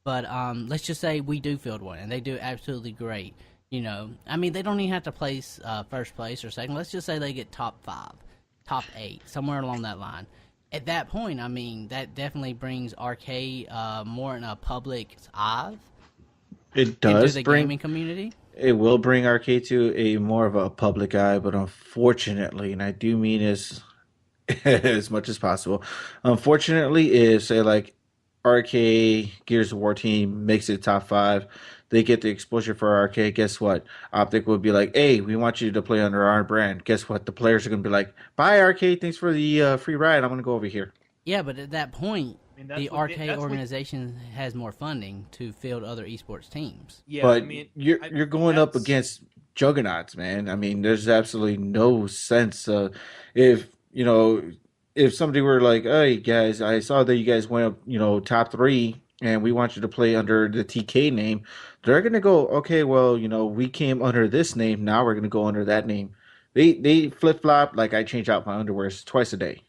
S1: But let's just say we do field one, and they do absolutely great. I mean, they don't even have to place first place or second. Let's just say they get top 5, top 8, somewhere along that line. At that point, I mean, that definitely brings RK more in a public eye.
S2: It does
S1: into the
S2: bring
S1: gaming community.
S2: It will bring arcade to a more of a public eye, but unfortunately, and I do mean as as much as possible, unfortunately, if say like RK Gears of War team makes it top 5, they get the exposure for RK. Guess what? Optic will be like, "Hey, we want you to play under our brand." Guess what? The players are going to be like, "Bye, RK. Thanks for the free ride. I'm going to go over here."
S1: Yeah, but at that point,
S3: I mean,
S1: the RK organization has more funding to field other esports teams.
S3: Yeah,
S2: But
S3: I mean,
S2: you're going up
S3: that's-
S2: against juggernauts, man. I mean, there's absolutely no sense. If if somebody were like, "Hey guys, I saw that you guys went up, top 3, and we want you to play under the TK name," they're gonna go, "Okay, well, we came under this name. Now we're gonna go under that name." They flip flop like I change out my underwears twice a day.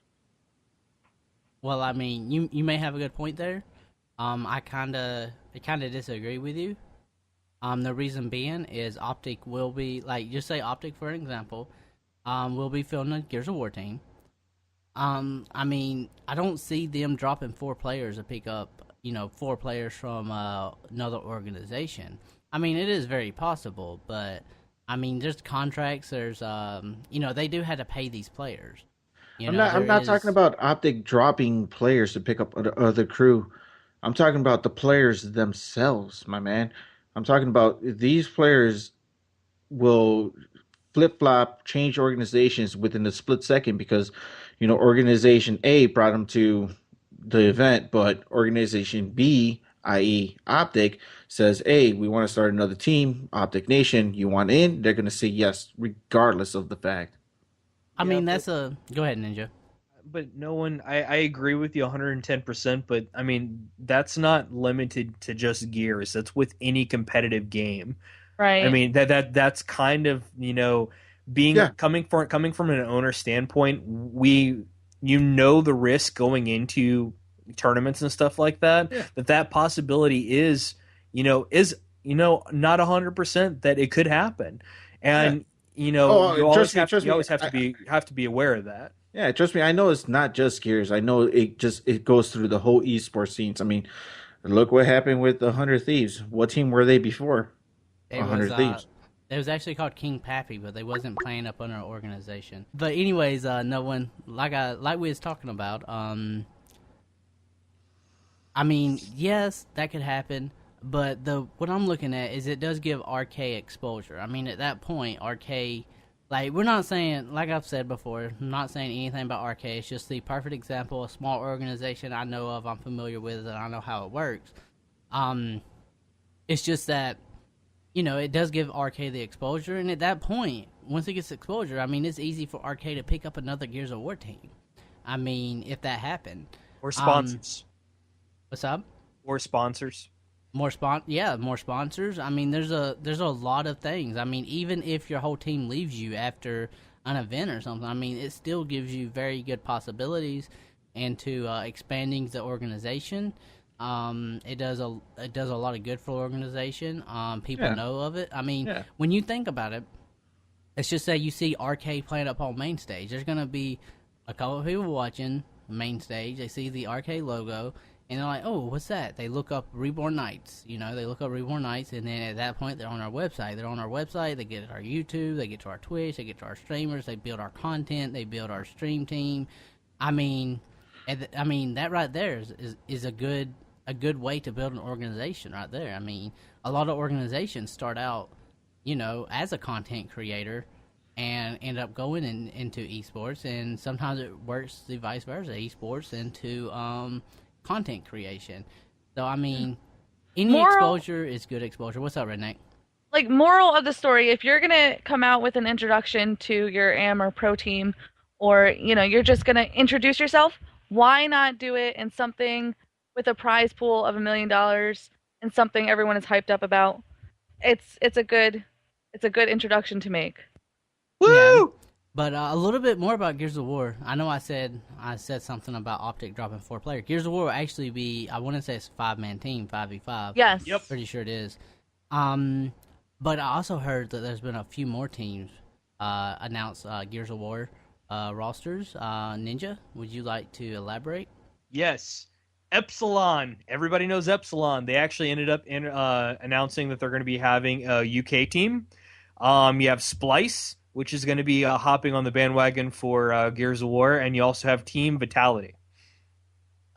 S1: Well, I mean, you may have a good point there. I kinda disagree with you. The reason being is Optic will be, like, just say Optic for an example, will be fielding a Gears of War team. I mean, I don't see them dropping 4 players to pick up, 4 players from another organization. I mean, it is very possible, but I mean, there's contracts. There's, they do have to pay these players.
S2: I'm not talking about Optic dropping players to pick up other crew. I'm talking about the players themselves, my man. I'm talking about these players will flip flop, change organizations within a split second because, organization A brought them to the event, but organization B i.e., Optic, says, "Hey, we want to start another team, Optic Nation. You want in?" They're going to say yes, regardless of the fact.
S1: I
S3: Yeah,
S1: mean,
S3: but
S1: that's a go ahead, Ninja.
S3: no one. I agree with you 110%. But I mean, that's not limited to just Gears. That's with any competitive game. I
S4: Right.
S3: mean that's kind of being
S2: Yeah,
S3: coming from an owner standpoint, the risk going into tournaments and stuff like that,
S2: yeah,
S3: that possibility is not 100% that it could happen,
S2: yeah.
S3: and
S2: Oh, trust
S3: you
S2: me.
S3: always have to be aware of that.
S2: Yeah, trust me. I know it's not just Gears. I know it goes through the whole esports scenes. I mean, look what happened with the 100 Thieves. What team were they before?
S1: It was
S2: 100 Thieves.
S1: it was actually called King Pappy, but they wasn't playing up under an organization. But anyways, no one like we was talking about. I mean, yes, that could happen, but the what I'm looking at is it does give RK exposure. I mean, at that point, RK, like we're not saying, like I've said before, I'm not saying anything about RK. It's just the perfect example, a small organization I know of, I'm familiar with, and I know how it works. Um, it's just that it does give RK the exposure, and at that point, once it gets exposure, I mean, it's easy for RK to pick up another Gears of War team. I mean, if that happened.
S3: Or
S1: Um,
S3: sponsors.
S1: what's up?
S3: Or sponsors.
S1: More sponsors. I mean, there's a lot of things. I mean, even if your whole team leaves you after an event or something, I mean, it still gives you very good possibilities into expanding the organization. It does a lot of good for the organization. People
S2: Yeah,
S1: know of it. I mean,
S2: yeah,
S1: when you think about it, let's just say you see RK playing up on main stage. There's gonna be a couple of people watching main stage. They see the RK logo, and they're like, "Oh, what's that?" They look up Reborn Nights. They look up Reborn Nights, and then at that point, they're on our website. They're on our website. They get our YouTube. They get to our Twitch. They get to our streamers. They build our content. They build our stream team. I mean, that right there is a good way to build an organization right there. I mean, a lot of organizations start out, as a content creator and end up going into esports, and sometimes it works the vice versa, esports into content creation. So, I mean, any
S4: Moral,
S1: exposure is good exposure. What's up, Redneck?
S4: like moral of the story, if you're gonna come out with an introduction to your AM or pro team, or you're just gonna introduce yourself, why not do it in something with a prize pool of $1 million and something everyone is hyped up about? It's a good introduction to make.
S1: Yeah.
S3: Woo!
S1: But a little bit more about Gears of War. I know I said something about Optic dropping 4 players. Gears of War will actually be, I want to say it's a 5-man team, 5v5.
S4: Yes.
S3: Yep.
S1: Pretty sure it is. But I also heard that there's been a few more teams announce Gears of War rosters. Ninja, would you like to elaborate?
S3: Yes. Epsilon. Everybody knows Epsilon. They actually ended up announcing that they're going to be having a UK team. You have Splice, which is going to be hopping on the bandwagon for Gears of War, and you also have Team Vitality.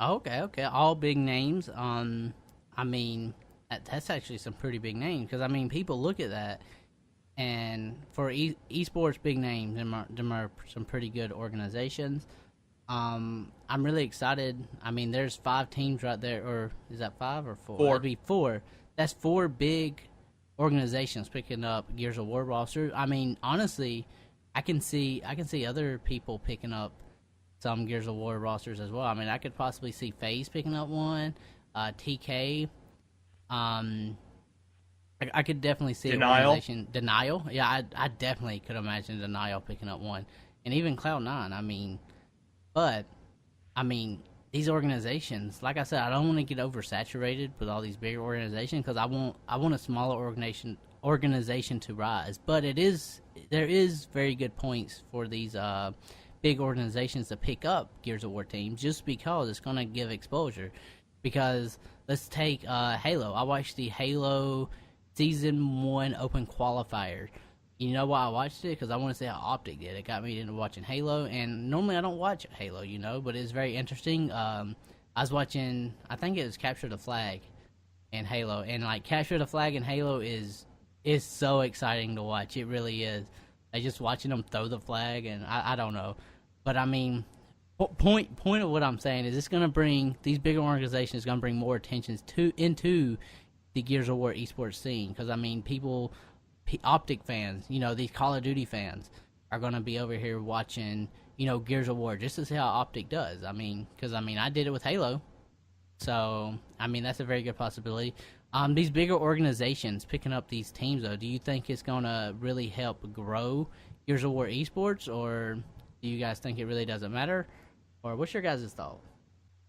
S1: Okay. All big names. I mean, that's actually some pretty big names because I mean, people look at that, and for esports big names, them are some pretty good organizations. I'm really excited. I mean, there's 5 teams right there, or is that 5 or 4?
S3: 4.
S1: That'd be 4. That's 4 big organizations picking up Gears of War roster. I mean, honestly, I can see other people picking up some Gears of War rosters as well. I mean, I could possibly see FaZe picking up one, TK. I could definitely see Denial. Yeah, I definitely could imagine Denial picking up one, and even Cloud9. I mean, but I mean, these organizations, like I said, I don't want to get oversaturated with all these big organizations because I want a smaller organization to rise. But there is very good points for these big organizations to pick up Gears of War teams just because it's going to give exposure. Because let's take Halo. I watched the Halo Season 1 Open Qualifier. You know why I watched it? Because I want to see how Optic did. It got me into watching Halo, and normally I don't watch Halo, but it's very interesting. I was watching, I think it was Capture the Flag in Halo, and like Capture the Flag in Halo is so exciting to watch. It really is. Just watching them throw the flag, and I don't know, but I mean, Point of what I'm saying is it's going to bring these bigger organizations going to bring more attention into the Gears of War esports scene, because I mean people, Optic fans, these Call of Duty fans are going to be over here watching Gears of War just to see how Optic does. I mean, because I did it with Halo, so I mean that's a very good possibility. These bigger organizations picking up these teams, though, do you think it's going to really help grow Gears of War esports, or do you guys think it really doesn't matter? Or what's your guys' thought?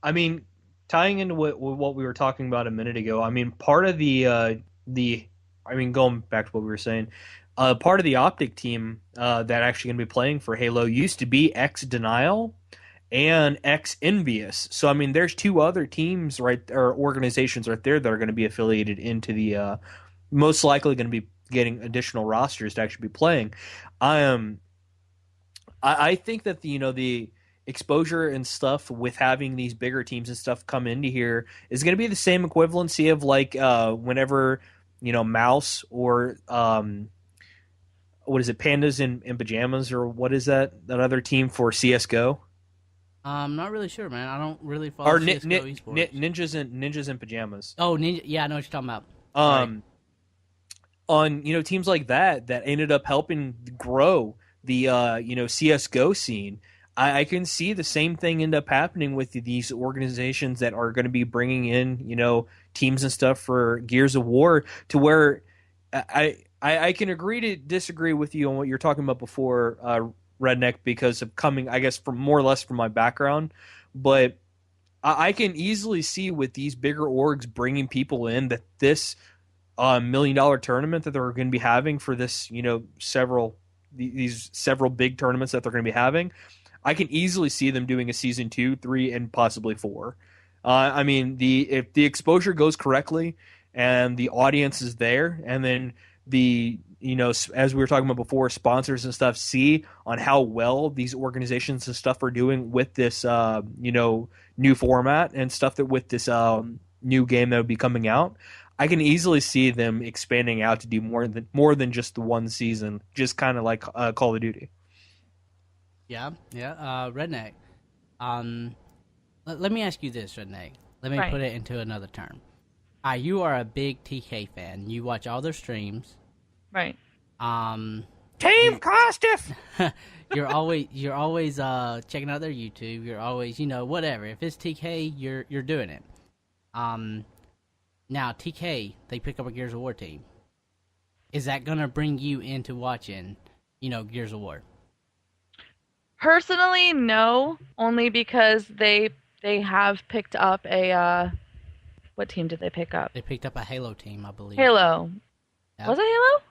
S3: I mean, tying into what we were talking about a minute ago, I mean, part of going back to what we were saying, part of the Optic team that actually going to be playing for Halo used to be X Denial and X Envious. So I mean, there's two other teams or organizations right there that are going to be affiliated into the most likely going to be getting additional rosters to actually be playing. I think that the exposure and stuff with having these bigger teams and stuff come into here is going to be the same equivalency of like whenever Mouse or what is it, Pandas in Pajamas, or what is that other team for CS:GO?
S1: I'm not really sure, man. I don't really follow CS:GO esports.
S3: Ninjas in Pajamas.
S1: Oh, Ninja. Yeah, I know what you're talking about.
S3: On teams like that ended up helping grow the CS:GO scene. I can see the same thing end up happening with these organizations that are going to be bringing in teams and stuff for Gears of War, to where I can agree to disagree with you on what you're talking about before, Redneck, because of coming, I guess, from more or less from my background. But I can easily see with these bigger orgs bringing people in that this $1 million tournament that they're going to be having for this, these several big tournaments that they're going to be having, I can easily see them doing a season 2, 3, and possibly 4. I mean, if the exposure goes correctly and the audience is there, and then as we were talking about before, sponsors and stuff see on how well these organizations and stuff are doing with this, new format and stuff, that with this new game that would be coming out, I can easily see them expanding out to do more than just the one season, just kind of like Call of Duty.
S1: Yeah. Redneck. Let me ask you this, Redneck. Let me put it into another term. You are a big TK fan. You watch all their streams.
S4: Right.
S3: Team Kostiff!
S1: You're always checking out their YouTube. You're always, whatever. If it's TK, you're doing it. Now TK, they pick up a Gears of War team. Is that gonna bring you into watching, Gears of War?
S4: Personally, no, only because they have picked up a what team did they pick up?
S1: They picked up a Halo team, I believe.
S4: Halo.
S1: Yep.
S4: Was it Halo?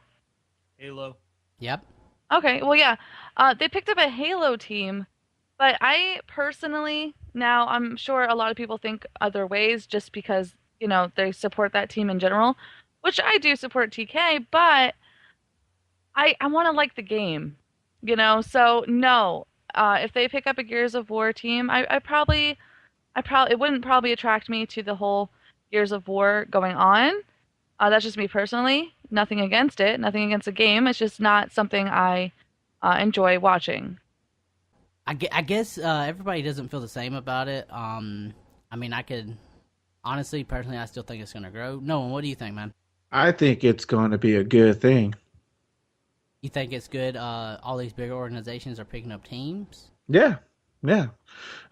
S3: Halo.
S1: Yep.
S4: Okay, well, yeah. They picked up a Halo team, but I personally, now I'm sure a lot of people think other ways just because, they support that team in general, which I do support TK, but I want to like the game, so no. If they pick up a Gears of War team, it wouldn't probably attract me to the whole Gears of War going on. That's just me personally. Nothing against it. Nothing against the game. It's just not something I enjoy watching.
S1: I guess everybody doesn't feel the same about it. I mean, honestly, personally, I still think it's going to grow. Noah, what do you think, man?
S2: I think it's going to be a good thing.
S1: You think it's good? All these bigger organizations are picking up teams?
S2: Yeah. I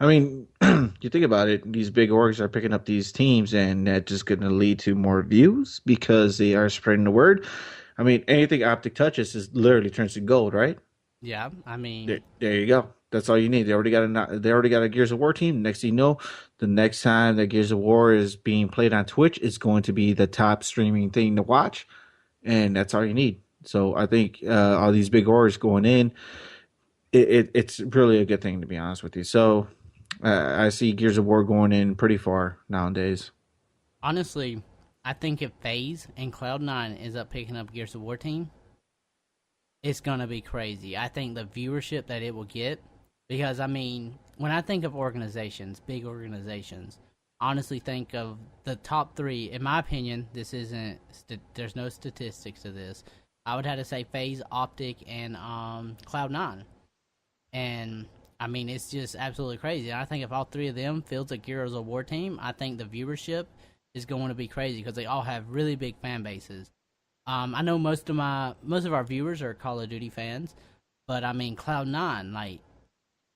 S2: mean, you think about it, these big orgs are picking up these teams, and that's just going to lead to more views because they are spreading the word. I mean, anything Optic touches is literally turns to gold, right?
S1: Yeah, I mean,
S2: there you go. That's all you need. They already got a Gears of War team. Next thing you know, the next time that Gears of War is being played on Twitch, it's going to be the top streaming thing to watch, and that's all you need. So I think all these big orgs going in, it's really a good thing, to be honest with you. So I see Gears of War going in pretty far nowadays.
S1: Honestly, I think if FaZe and Cloud9 ends up picking up Gears of War team, it's going to be crazy. I think the viewership that it will get, because, I mean, when I think of organizations, big organizations, honestly think of the top 3. In my opinion, there's no statistics to this. I would have to say FaZe, Optic, and Cloud9. And I mean, it's just absolutely crazy. And I think if all three of them fields a Gears of War team, I think the viewership is going to be crazy because they all have really big fan bases. I know most of our viewers are Call of Duty fans, but I mean Cloud9, like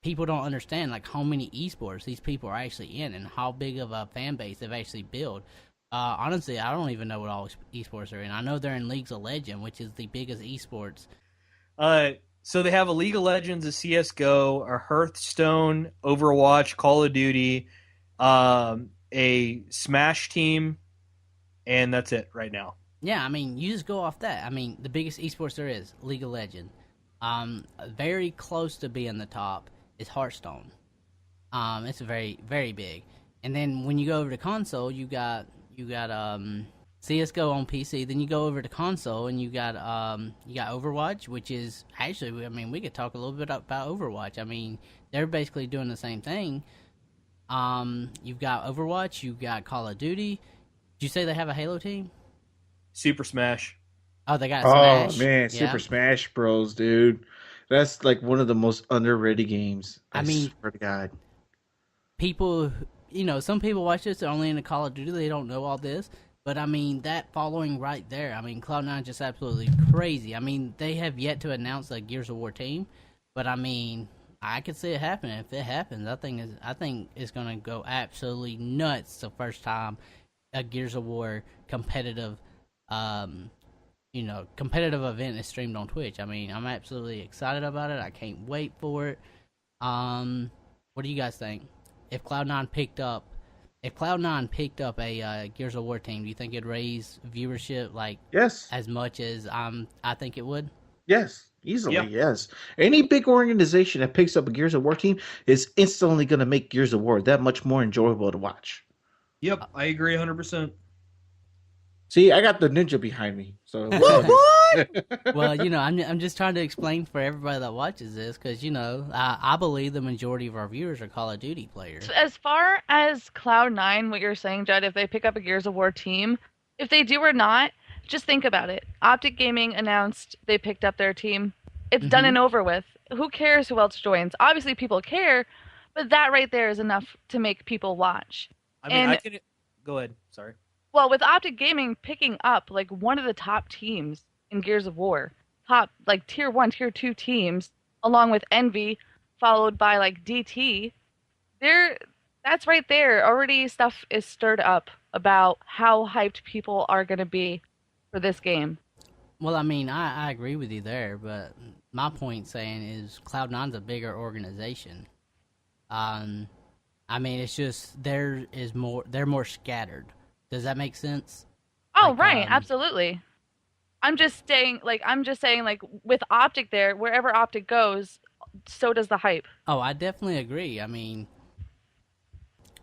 S1: people don't understand like how many esports these people are actually in and how big of a fan base they've actually built. Honestly, I don't even know what all esports are in. I know they're in Leagues of Legends, which is the biggest esports.
S3: So they have a League of Legends, a CS:GO, a Hearthstone, Overwatch, Call of Duty, a Smash team, and that's it right now.
S1: Yeah, I mean, you just go off that. I mean, the biggest esports there is League of Legends. Very close to being the top is Hearthstone. It's very very big. And then when you go over to console, you got CS:GO on PC. Then you go over to console and you got Overwatch, which is actually, I mean, we could talk a little bit about Overwatch. I mean, they're basically doing the same thing. You've got Overwatch, you've got Call of Duty. Did you say they have a Halo team?
S3: Super Smash.
S1: Oh, they got
S2: Oh
S1: Smash.
S2: man,
S1: Yeah.
S2: Super Smash Bros, dude. That's like one of the most underrated games.
S1: I mean,
S2: swear to God.
S1: People, some people watch this, they're only into Call of Duty, they don't know all this. But I mean, that following right there, I mean, Cloud9 is just absolutely crazy. I mean, they have yet to announce a Gears of War team, but I mean, I could see it happening. If it happens, I think it's gonna go absolutely nuts the first time a Gears of War competitive event is streamed on Twitch. I mean, I'm absolutely excited about it. I can't wait for it. What do you guys think? If Cloud9 picked up a Gears of War team, do you think it'd raise viewership
S2: Yes.
S1: as much as I think it would?
S2: Yes. Easily,
S3: Yeah.
S2: yes. Any big organization that picks up a Gears of War team is instantly going to make Gears of War that much more enjoyable to watch.
S3: Yep, I agree 100%.
S2: See, I got the ninja behind me. So
S1: Well, I'm just trying to explain for everybody that watches this because I believe the majority of our viewers are Call of Duty players.
S4: As far as Cloud9, what you're saying, Judd, if they pick up a Gears of War team, if they do or not, just think about it. Optic Gaming announced they picked up their team. It's done and over with. Who cares who else joins? Obviously, people care, but that right there is enough to make people watch.
S3: I mean, I can go ahead. Sorry.
S4: Well, with Optic Gaming picking up like one of the top teams in Gears of War, top like tier 1, tier 2 teams, along with Envy, followed by like DT, that's right there. Already stuff is stirred up about how hyped people are going to be for this game.
S1: Well, I mean, I agree with you there, but my point saying is Cloud9's a bigger organization. I mean, it's just they're more scattered. Does that make sense?
S4: Oh, right, absolutely. I'm just saying, like with Optic there, wherever Optic goes, so does the hype.
S1: Oh, I definitely agree. I mean,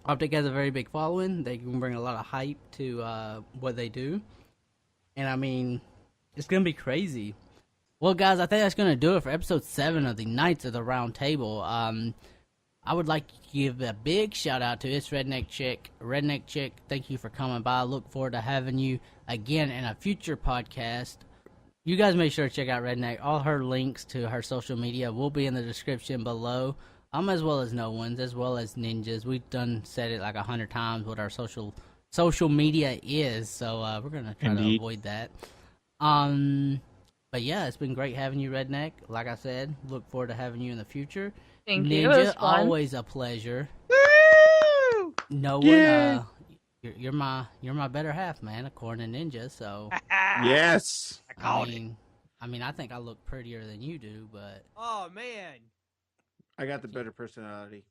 S1: Optic has a very big following. They can bring a lot of hype to what they do. And I mean, it's going to be crazy. Well, guys, I think that's going to do it for episode 7 of the Knights of the Round Table. I would like to give a big shout out to It's Redneck Chick. Redneck Chick, thank you for coming by. I look forward to having you again in a future podcast. You guys make sure to check out Redneck. All her links to her social media will be in the description below. As well as No One's, as well as Ninjas. We've said it like 100 times what our social media is, so we're gonna try to avoid that. But yeah, it's been great having you, Redneck. Like I said, look forward to having you in the future.
S4: Thank
S1: Ninja,
S4: you. It was fun.
S1: always a pleasure.
S2: Woo!
S1: No
S2: Yeah.
S1: one, you're my better half, man, according to Ninja. So
S2: Yes.
S1: I mean, I think I look prettier than you do, but
S3: Oh man.
S2: I got the better personality.